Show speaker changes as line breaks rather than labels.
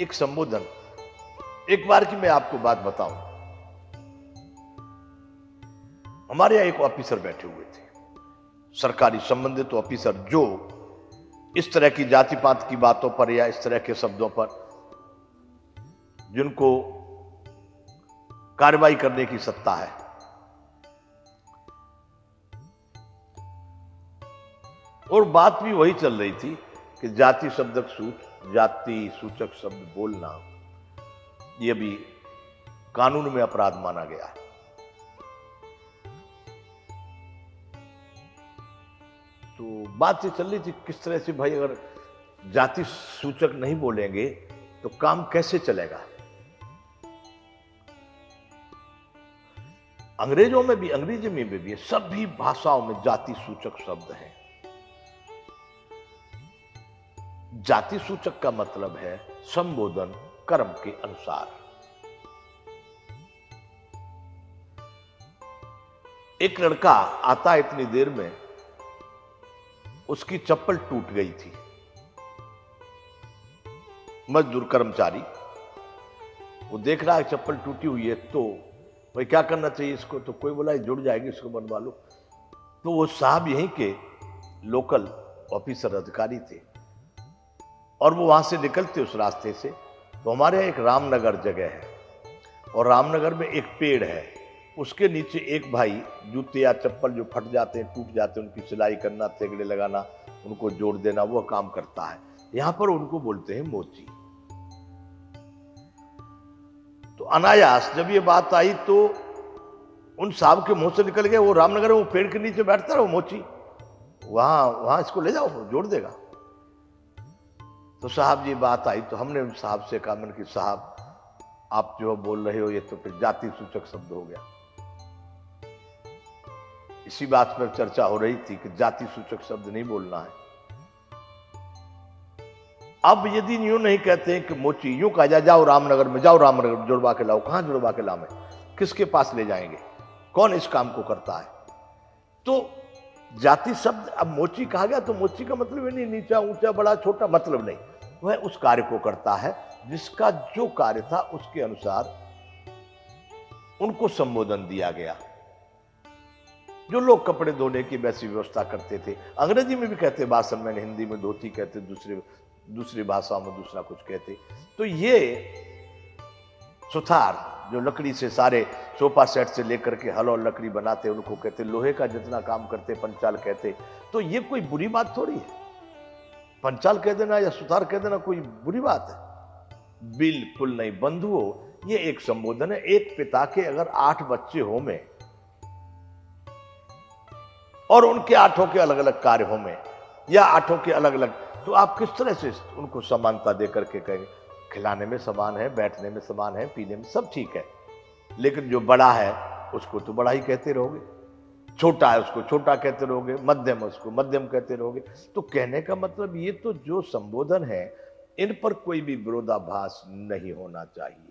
एक संबोधन। एक बार की मैं आपको बात बताऊं, हमारे यहां एक ऑफिसर बैठे हुए थे, सरकारी संबंधित ऑफिसर, जो इस तरह की जाति पात की बातों पर या इस तरह के शब्दों पर जिनको कार्रवाई करने की सत्ता है, और बात भी वही चल रही थी कि जाति सूचक शब्द बोलना यह भी कानून में अपराध माना गया है। तो बात ये चल रही थी किस तरह से भाई अगर जाति सूचक नहीं बोलेंगे तो काम कैसे चलेगा। अंग्रेजी में भी सभी भाषाओं में जाति सूचक शब्द है। जाति सूचक का मतलब है संबोधन कर्म के अनुसार। एक लड़का आता इतनी देर में, उसकी चप्पल टूट गई थी। मजदूर कर्मचारी वो देख रहा है चप्पल टूटी हुई है, तो भाई क्या करना चाहिए इसको, तो कोई बोला जुड़ जाएगी, इसको बनवा लो। तो वो साहब यहीं के लोकल ऑफिसर अधिकारी थे और वो वहां से निकलते उस रास्ते से, तो हमारे यहाँ एक रामनगर जगह है और रामनगर में एक पेड़ है, उसके नीचे एक भाई जूते या चप्पल जो फट जाते हैं टूट जाते हैं उनकी सिलाई करना, तेगड़े लगाना, उनको जोड़ देना, वो काम करता है। यहां पर उनको बोलते हैं मोची। तो अनायास जब ये बात आई तो उन साहब के मुंह से निकल गए, वो रामनगर में वो पेड़ के नीचे बैठता रहा वो मोची, वहां इसको ले जाओ, जोड़ देगा। तो साहब जी बात आई तो हमने साहब से कहा, मैंने कि साहब आप जो बोल रहे हो ये तो फिर जाति सूचक शब्द हो गया। इसी बात पर चर्चा हो रही थी कि जाति सूचक शब्द नहीं बोलना है। अब यदि यूं नहीं कहते हैं कि मोची, यूं कहा जाए जाओ रामनगर में, जाओ रामनगर जुड़वा के लाओ, कहां जुड़वा के लावे, किसके पास ले जाएंगे, कौन इस काम को करता है। तो जाति शब्द अब मोची कहा गया तो मोची का मतलब नहीं नीचा ऊंचा बड़ा छोटा, मतलब नहीं, वह उस कार्य को करता है जिसका जो कार्य था उसके अनुसार उनको संबोधन दिया गया। जो लोग कपड़े धोने की वैसी व्यवस्था करते थे, अंग्रेजी में भी कहते बासनमैन, हिंदी में धोती कहते, दूसरी भाषाओं में दूसरा कुछ कहते। तो ये सुथार जो लकड़ी से सारे सोफा सेट से लेकर के हल और लकड़ी बनाते उनको कहते, लोहे का जितना काम करते पंचाल कहते। तो ये कोई बुरी बात थोड़ी है, पंचाल कह देना या सुथार कह देना कोई बुरी बात है, बिल्कुल नहीं। बंधुओं, ये एक संबोधन है। एक पिता के अगर 8 बच्चे हो में और उनके 8 के अलग अलग कार्य हो में या 8 के अलग अलग, तो आप किस तरह से उनको समानता देकर के कहेंगे, खिलाने में समान है, बैठने में समान है, पीने में सब ठीक है, लेकिन जो बड़ा है उसको तो बड़ा ही कहते रहोगे, छोटा है उसको छोटा कहते रहोगे, मध्यम है उसको मध्यम कहते रहोगे। तो कहने का मतलब ये तो जो संबोधन है इन पर कोई भी विरोधाभास नहीं होना चाहिए।